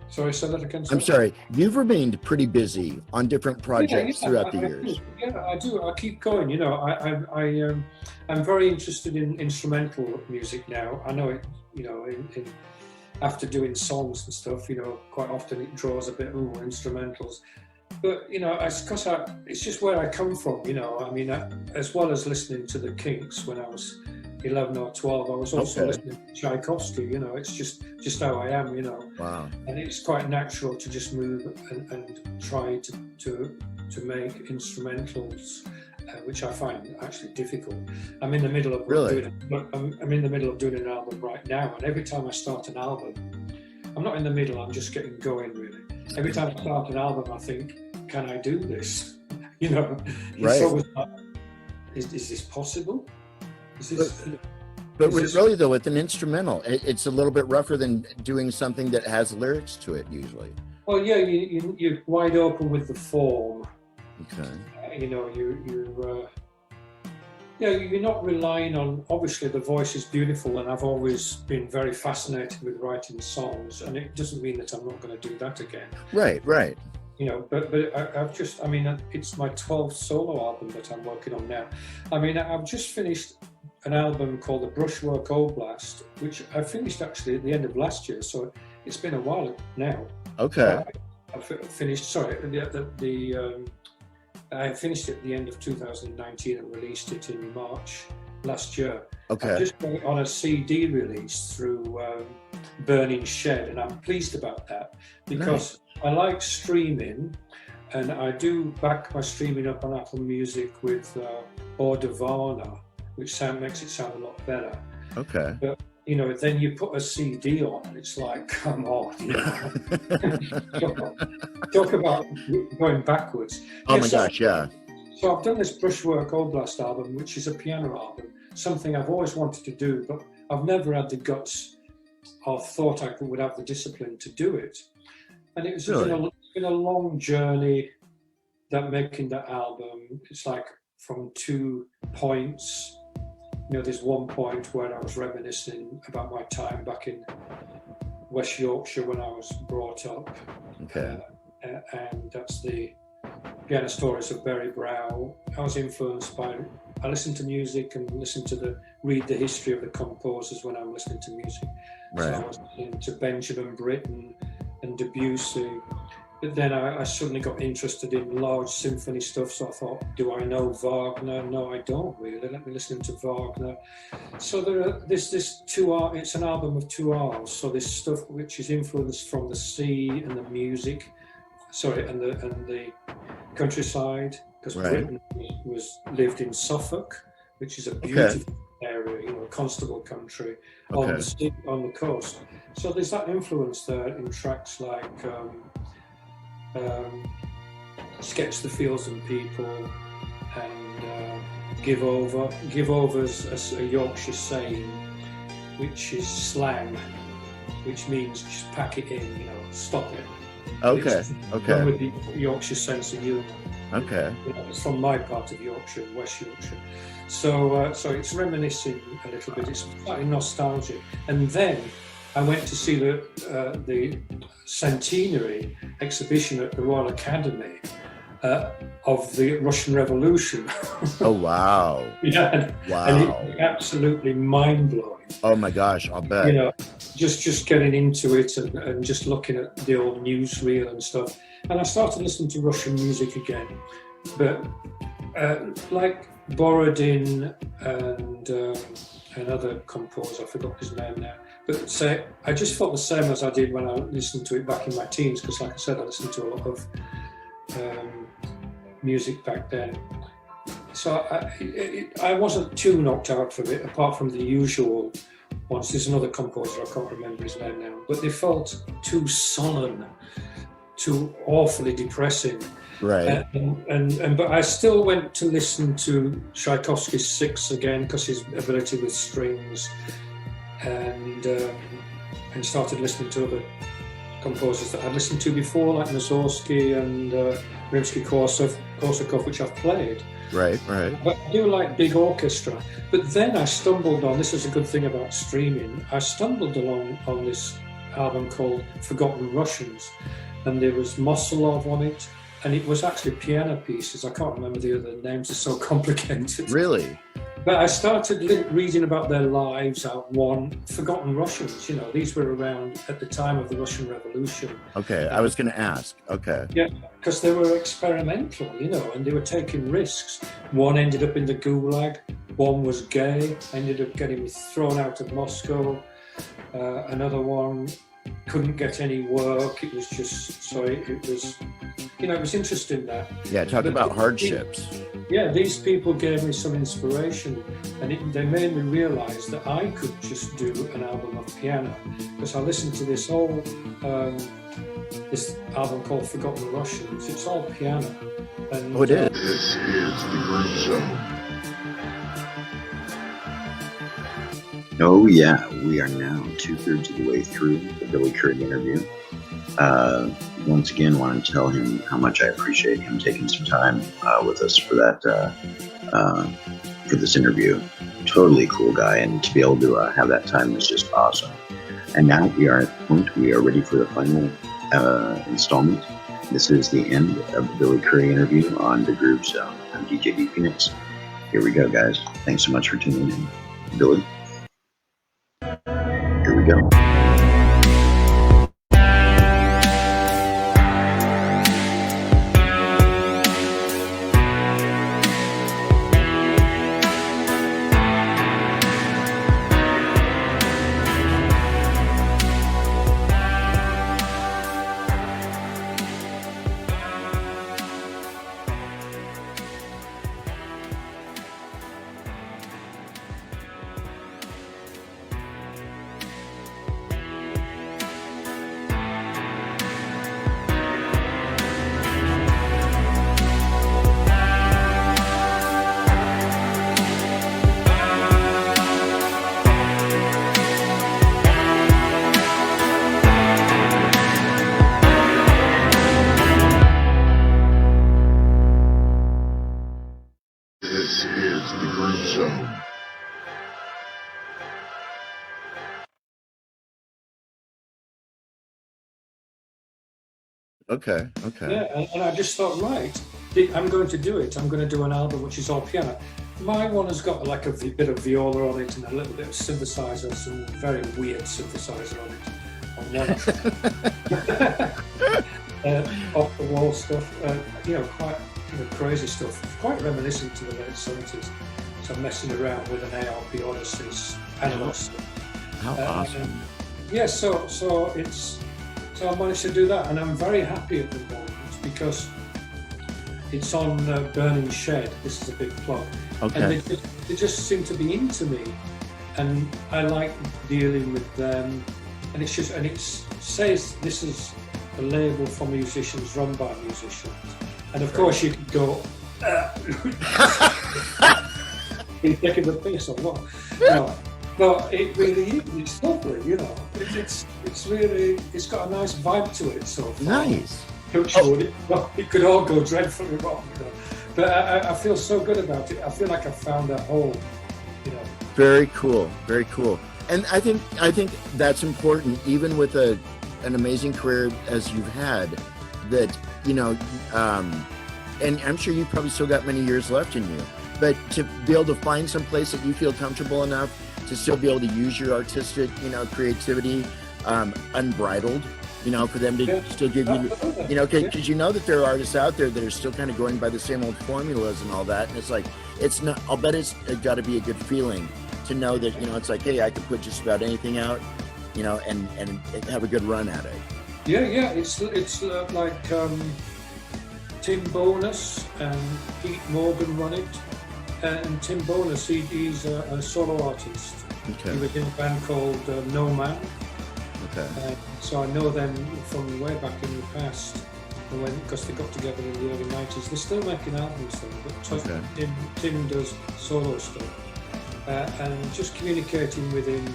Sorry, say that again. I'm sorry. You've remained pretty busy on different projects throughout the years. Yeah, I do. I keep going. I'm very interested in instrumental music now. I know it. After doing songs and stuff, quite often it draws a bit instrumentals. But it's just where I come from. As well as listening to the Kinks when I was 11 or 12, I was also listening to Tchaikovsky. It's just how I am. Wow. And it's quite natural to just move and try to make instrumentals, which I find actually difficult. I'm in the middle of doing an album right now, and every time I start an album, I'm not in the middle. I'm just getting going really. Every time I start an album, I think, can I do this? It's always like, is this possible? But really, though, with an instrumental, it's a little bit rougher than doing something that has lyrics to it, usually. Well, yeah, you're wide open with the form. Okay. You're not relying on, obviously the voice is beautiful, and I've always been very fascinated with writing songs, and it doesn't mean that I'm not going to do that again. Right. But it's my 12th solo album that I'm working on now. I've just finished an album called The Brushwork Oblast, which I finished actually at the end of last year, so it's been a while now. Okay. I finished, I finished it at the end of 2019 and released it in March last year. Okay. I've just got it on a CD release through burning shed, and I'm pleased about that because I like streaming, and I do back my streaming up on Apple Music with Audivarna, which makes it sound a lot better. Okay. But you know, then you put a CD on, and it's like, come on, you know. talk about going backwards. Oh my gosh, yeah. So I've done this Brushwork Oblast album, which is a piano album, something I've always wanted to do, but I've never had the guts or thought I would have the discipline to do it. And it's been a long journey, that making that album. It's like from 2 points. You know, there's one point where I was reminiscing about my time back in West Yorkshire when I was brought up. Okay. And that's the Piano Stories of Barry Brow. I was influenced by, I listened to music and read the history of the composers when I'm listening to music. Right. So I was listening to Benjamin Britten and Debussy. But then I suddenly got interested in large symphony stuff, so I thought, do I know Wagner? No, I don't really. Let me listen to Wagner. So this 2 hours, it's an album of 2 hours. So this stuff which is influenced from the sea and the music, and the countryside, because Britain lived in Suffolk, which is a beautiful area, you know, Constable country on the sea, on the coast. So there's that influence there in tracks like Sketch the Fields and People and Give Over. Give Over's a Yorkshire saying, which is slang, which means just pack it in, you know, stop it. Okay. Okay. With the Yorkshire sense of humour. Okay. You know, it's from my part of Yorkshire, West Yorkshire. So it's reminiscing a little bit. It's slightly nostalgic. And then I went to see the centenary exhibition at the Royal Academy of the Russian Revolution. Oh, wow. Yeah. Wow. And it was absolutely mind-blowing. Oh my gosh, I'll bet. You know, just getting into it and just looking at the old newsreel and stuff. And I started listening to Russian music again. But like Borodin and other composers, I forgot his name now. But I just felt the same as I did when I listened to it back in my teens, because like I said, I listened to a lot of music back then. So I wasn't too knocked out from it, apart from the usual ones. There's another composer, I can't remember his name now, but they felt too sullen, too awfully depressing. Right. But I still went to listen to Tchaikovsky's Six again, because his ability with strings, and started listening to other composers that I'd listened to before, like Mussorgsky and Rimsky-Korsakov, which I've played. Right. But I do like big orchestra. But then I stumbled on, this is a good thing about streaming, I stumbled along on this album called Forgotten Russians, and there was Mosolov on it, and it was actually piano pieces. I can't remember the other names, they're so complicated. Really? But I started reading about their lives out one, Forgotten Russians, you know, these were around at the time of the Russian Revolution. Okay, I was going to ask. Okay. Yeah, because they were experimental, you know, and they were taking risks. One ended up in the Gulag, one was gay, ended up getting thrown out of Moscow. Another one couldn't get any work. It was just, it was, you know, it was interesting that. Yeah, talk about hardships. Yeah, these people gave me some inspiration, and they made me realize that I could just do an album of piano, because I listened to this this album called Forgotten Russians. It's all piano. And, it is. This is the Groove Zone. Oh yeah, we are now 2/3 of the way through the Billy Currie interview. Once again, want to tell him how much I appreciate him taking some time with us for this interview. Totally cool guy, and to be able to have that time is just awesome. And now we are at the point, we are ready for the final installment. This is the end of the Billy Currie interview on the Groove Zone. I'm DJ D Phoenix. Here we go, guys. Thanks so much for tuning in. Billy, here we go. Okay. Okay. Yeah, and I just thought, right, I'm going to do it. I'm going to do an album which is all piano. My one has got like a bit of viola on it and a little bit of synthesizer, some very weird synthesizer on it. Off the wall stuff, quite crazy stuff, quite reminiscent to the late 70s. So I'm messing around with an ARP Odyssey analog stuff. How awesome! Yeah, so I managed to do that, and I'm very happy at the moment because it's on Burning Shed. This is a big plug. Okay. And they just seem to be into me, and I like dealing with them. And it says this is a label for musicians, run by musicians. And of course you could go, you're taking the piss or what? No. But it really is, it's lovely, It's really, it's got a nice vibe to it so far. Nice. It could all go dreadfully wrong, But I feel so good about it. I feel like I found a home, Very cool. Very cool. And I think that's important, even with an amazing career as you've had, that, and I'm sure you've probably still got many years left in you, but to be able to find some place that you feel comfortable enough to still be able to use your artistic, creativity, unbridled, for them to still give you, because that there are artists out there that are still kind of going by the same old formulas and all that. And it's like, it's not, I'll bet it's got to be a good feeling to know that, it's like, hey, I can put just about anything out, and have a good run at it. Yeah. It's like Tim Bonus and Pete Morgan run it. And Tim Bonus, he's a solo artist. Okay. He was in a band called No Man. Okay. So I know them from way back in the past, because they got together in the early 90s. They're still making albums though, but Tim does solo stuff. And just communicating with him,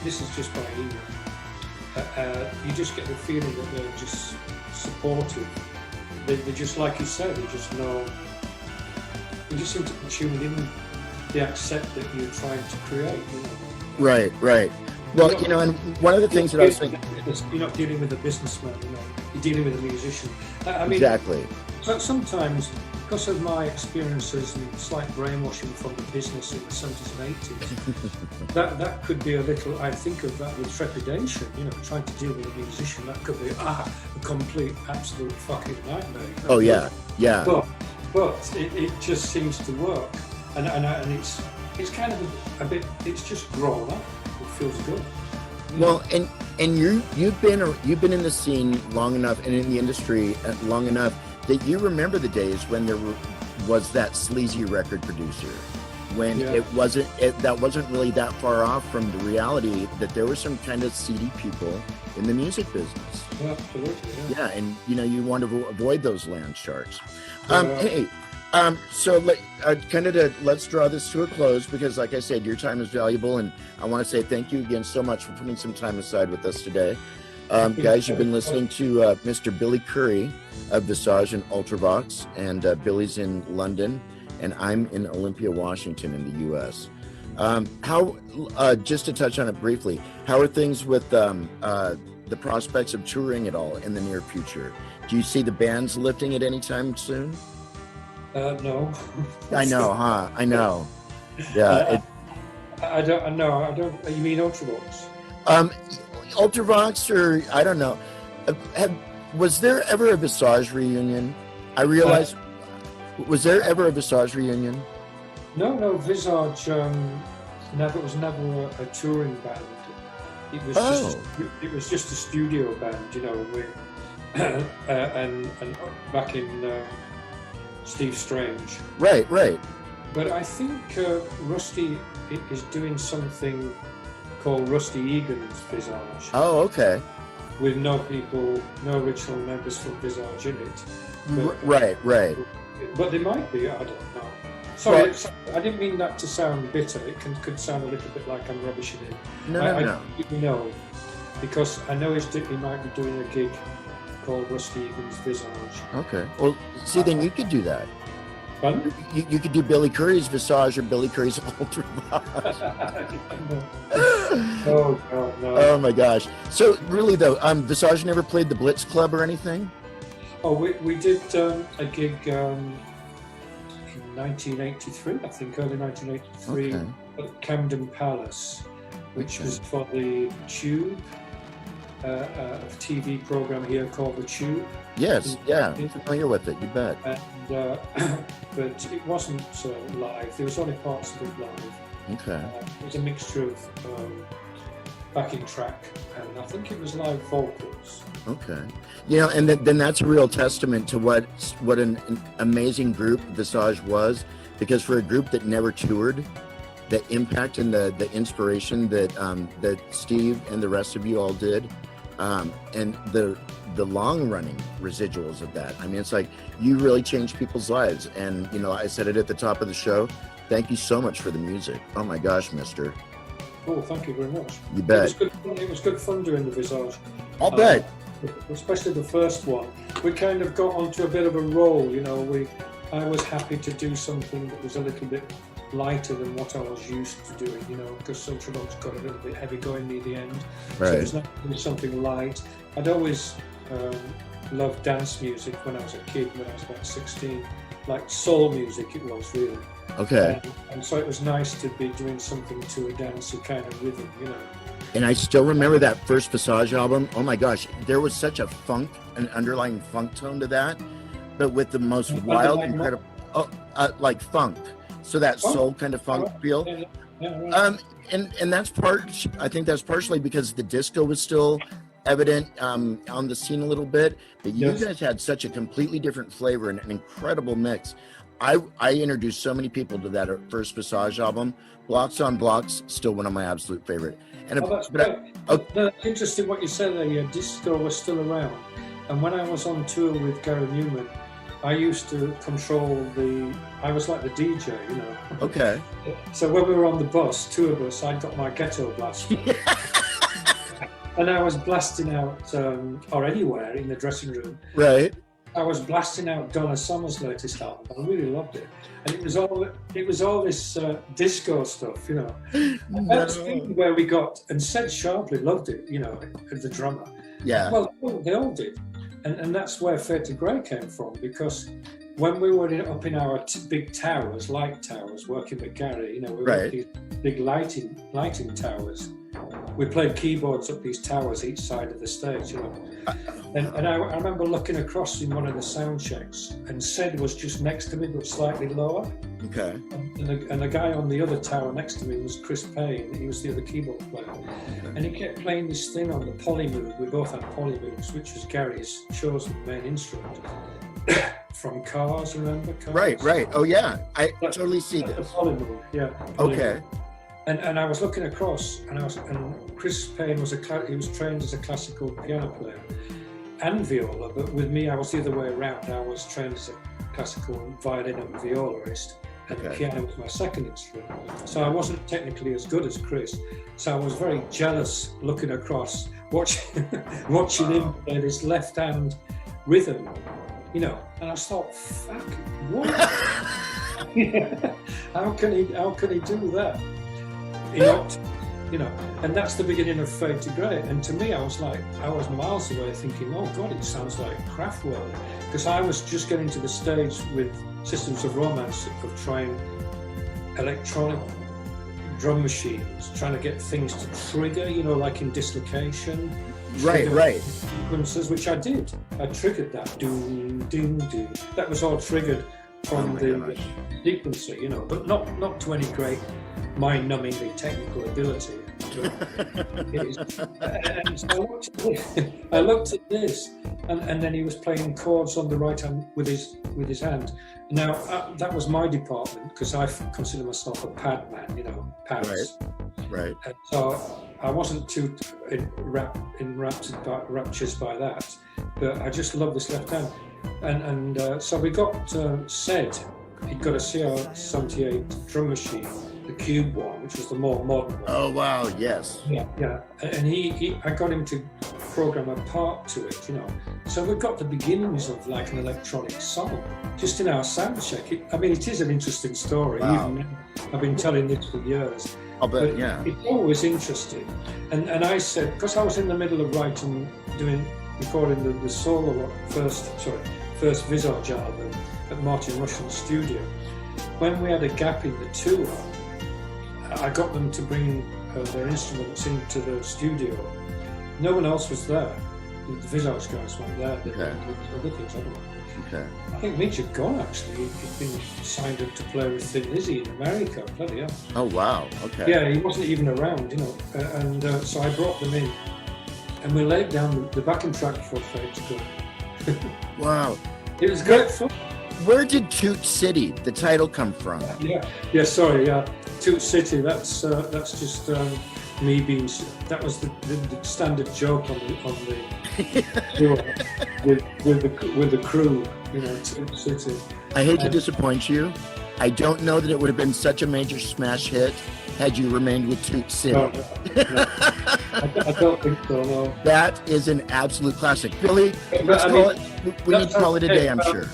this is just by email, you just get the feeling that they're just supportive. They just, like you said, they just know. You just seem to be tuning in. They accept that you're trying to create. Right. Well, and one of the things that I was thinking, you're not dealing with a businessman. You're dealing with a musician. I mean, exactly. So sometimes, because of my experiences and slight brainwashing from the business in the 70s and 80s, that could be a little. I think of that with trepidation. Trying to deal with a musician, that could be a complete, absolute fucking nightmare. Oh yeah. But it just seems to work, and it's kind of a bit. It's just grown up. It feels good. Well, and you've been in the scene long enough and in the industry long enough that you remember the days when there was that sleazy record producer, when that wasn't really that far off from the reality that there were some kind of seedy people in the music business. Yeah, absolutely. Yeah, and you want to avoid those land sharks. So let's draw this to a close, because like I said, your time is valuable, and I want to say thank you again so much for putting some time aside with us today. Guys, you've been listening to Mr. Billy Currie of VISAGE and ULTRAVOX, and Billy's in London, and I'm in Olympia, Washington in the U.S. Just to touch on it briefly, how are things with the prospects of touring at all in the near future? Do you see the bands lifting it anytime soon? No. I know, huh? I know. Yeah. I don't know. You mean ULTRAVOX? ULTRAVOX, or I don't know. Was there ever a VISAGE reunion? I realized. Was there ever a VISAGE reunion? No. VISAGE was never a touring band. It was just a studio band, with and back in Steve Strange. Right. But I think Rusty is doing something called Rusty Egan's VISAGE. Oh, okay. With no original members from VISAGE in it. But, right. But they might be, I don't know. Sorry, I didn't mean that to sound bitter. It could sound a little bit like I'm rubbishing it. No. I don't know, because I know he might be doing a gig called Rusty Egan's VISAGE. Okay. Well, see, then you could do that. Fun? You could do Billy Currie's Visage or Billy Currie's ULTRAVOX. Oh God, no. Oh my gosh. So really though, Visage never played the Blitz Club or anything? Oh, we did a gig in 1983, I think, early 1983, Okay. at Camden Palace, which was for the Tube, a TV program here called the Tube. Yes, yeah, I'm familiar with it, you bet. And, but it wasn't live. There was only parts of it live. Okay. It was a mixture of backing track, and I think it was live vocals. Okay. You know, and then that's a real testament to what an amazing group Visage was, because for a group that never toured, the impact and the inspiration that that Steve and the rest of you all did, and the long running residuals of that. I mean, it's like you really changed people's lives. And you know, I said it at the top of the show. Thank you so much for the music. Oh my gosh, mister. Oh, thank you very much. You bet. It was good fun doing the Visage. I'll bet. Especially the first one. We kind of got onto a bit of a roll, you know. I was happy to do something that was a little bit lighter than what I was used to doing, you know, because ULTRAVOX got a little bit heavy going near the end. Right. So it was not really something light. I'd always loved dance music when I was a kid, when I was about 16, like soul music it was really. Okay. And so it was nice to be doing something to a dancey kind of rhythm, you know. And I still remember that first Visage album. Oh my gosh, there was such an underlying funk tone to that, but with the most wild, incredible, like funk. So that soul kind of funk feel. Yeah, right. And that's I think that's partially because the disco was still evident on the scene a little bit, but you guys had such a completely different flavor and an incredible mix. I introduced so many people to that first Visage album. Blocks on Blocks, still one of my absolute favorite. And that's interesting what you said there. Yeah, disco was still around, and when I was on tour with Gary Numan, I used to control I was like the DJ, you know. Okay. So when we were on the bus, tour bus, I got my ghetto blaster. And I was blasting out, or anywhere in the dressing room. Right. I was blasting out Donna Summer's latest album. I really loved it, and it was all this disco stuff, you know. And that's where we got, and Sid Sharpley loved it, you know, the drummer. Yeah. Well, they all did, and that's where Fade to Grey came from, because when we were up in our big towers, light towers, working with Gary, you know, we were at these big lighting towers. We played keyboards up these towers each side of the stage, you know. And I remember looking across in one of the sound checks, and Sid was just next to me, but slightly lower. Okay. And the guy on the other tower next to me was Chris Payne. He was the other keyboard player. Okay. And he kept playing this thing on the polymoog. We both had polymoogs, which was Gary's chosen main instrument. From Cars, remember? Cars? Right. Oh yeah, I totally see this. The polymoog, yeah. Polymoog. Okay. And I was looking across, and Chris Payne he was trained as a classical piano player and viola, but with me I was the other way around. I was trained as a classical violin and violist, and the piano was my second instrument. So I wasn't technically as good as Chris. So I was very jealous looking across, watching him play this left hand rhythm, you know. And I thought, fuck, what? How can he do that? You know, and that's the beginning of Fade to Grey. And to me, I was miles away thinking, oh God, it sounds like Kraftwerk. Because I was just getting to the stage with Systems of Romance of trying electronic drum machines, trying to get things to trigger, you know, like in Dislocation. Right. Sequences, which I did. I triggered that. Doom, doom, doom. That was all triggered from the sequencer, you know, but not to any great mind-numbingly technical ability. And so I looked at this, and then he was playing chords on the right hand with his hand. Now that was my department, because I consider myself a pad man, you know, pads. Right. And so I wasn't too enraptured by that, but I just love this left hand. And so we got Sid. He'd got a CR78 drum machine, the Cube one, which was the more modern one. Oh wow, yes. Yeah. And I got him to program a part to it, you know. So we've got the beginnings of like an electronic song just in our sound check. It is an interesting story. Wow. Even I've been telling this for years. I'll bet, But yeah. it's always interesting. And I said, because I was in the middle of recording the solo first VISAGE album at Martin Rushton's studio. When we had a gap in the tour, I got them to bring their instruments into the studio. No one else was there. The VISAGE guys weren't there. They Okay. did other things, I don't know. Okay. I think Midge had gone actually. He'd been signed up to play with Thin Lizzy in America. Bloody hell. Oh, wow. Okay. Yeah, he wasn't even around, you know. So I brought them in, and we laid down the backing track for Fade to Go. Wow. It was great fun. Where did Toot City, the title, come from? Yeah. Sorry. Toot City. That's just me being. That was the standard joke on the tour with the crew. You know, Toot City. I hate to disappoint you. I don't know that it would have been such a major smash hit had you remained with Toot City. No. I don't think so. No. That is an absolute classic. Billy, we need to call it a day, I'm sure.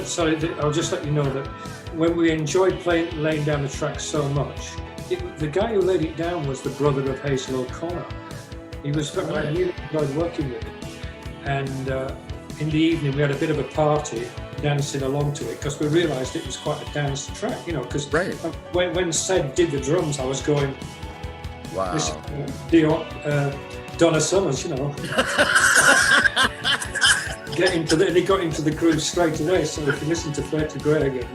Sorry, I'll just let you know that when we enjoyed laying down the track so much, the guy who laid it down was the brother of Hazel O'Connor. He was very, I really enjoyed working with him. And in the evening, we had a bit of a party, dancing along to it, because we realised it was quite a dance track, you know, because Right. when Sed did the drums, I was going, Wow. this, Donna Summers, you know. And he got into the groove straight away. So if you listen to Fade to Grey again,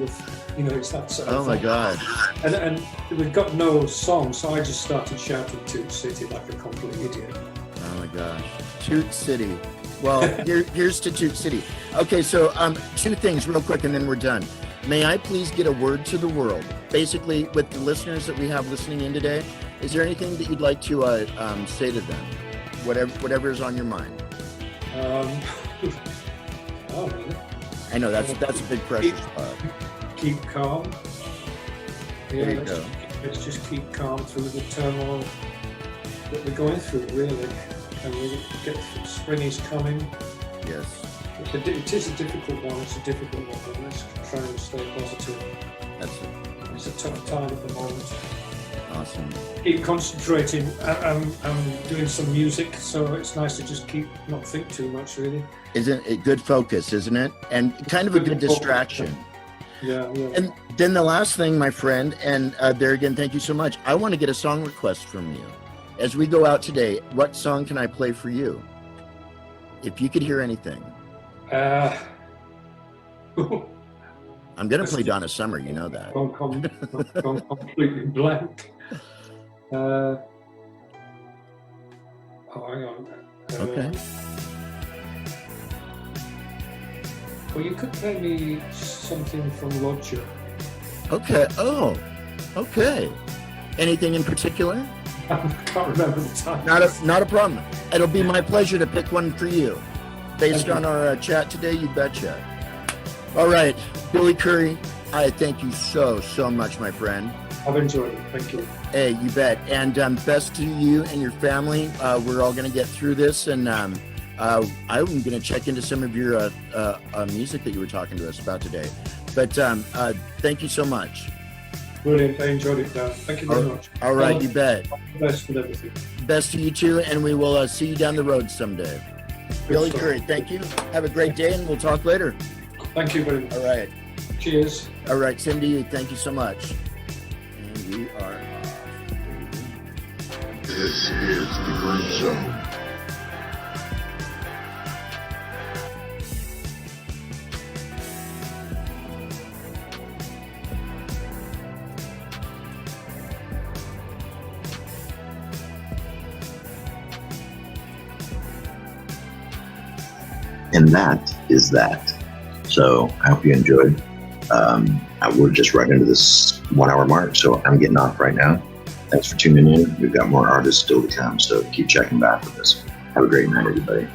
you know, it's that sort of Oh my thing. God. And we've got no song, so I just started shouting Toot City like a complete idiot. Oh my gosh. Toot City. Well, here's to Toot City. Okay, so two things real quick and then we're done. May I please get a word to the world? Basically, with the listeners that we have listening in today, is there anything that you'd like to say to them? Whatever is on your mind. Oh, really? I know that's a big pressure spot. Keep calm. There you go. Let's just keep calm through the turmoil that we're going through, really. And we get spring is coming. Yes. It is a difficult one. It's a difficult one, but let's try and stay positive. That's it. It's a tough time at the moment. Awesome. Keep concentrating. I'm doing some music, so it's nice to just not think too much, really. Isn't it good focus, isn't it? And kind of a good distraction. Yeah. And then the last thing, my friend, and there again, thank you so much. I want to get a song request from you. As we go out today, what song can I play for you? If you could hear anything. I'm going to play Donna Summer, you know that. Gone completely blank. Oh, hang on. Okay. Well, you could play me something from Roger. Okay. Oh, okay. Anything in particular? I can't remember the time. Not a problem. It'll be my pleasure to pick one for you. Based on our chat today, you betcha. All right, Billy Currie, I thank you so much, my friend. I've enjoyed it. Thank you. Hey, you bet. And best to you and your family. We're all going to get through this. And I'm going to check into some of your music that you were talking to us about today. But thank you so much. Brilliant. I enjoyed it, Dan. Thank you very much. All right, you bet. All the best with everything. Best to you too. And we will see you down the road someday. Billy Currie, thank you. Have a great day, and we'll talk later. Thank you very much. All right. Cheers. All right, same to you. Thank you so much. And we are off. This is the Groove Zone. And that is that. So I hope you enjoyed. We're just right into this 1 hour mark, so I'm getting off right now. Thanks for tuning in. We've got more artists still to come, so keep checking back with us. Have a great night, everybody.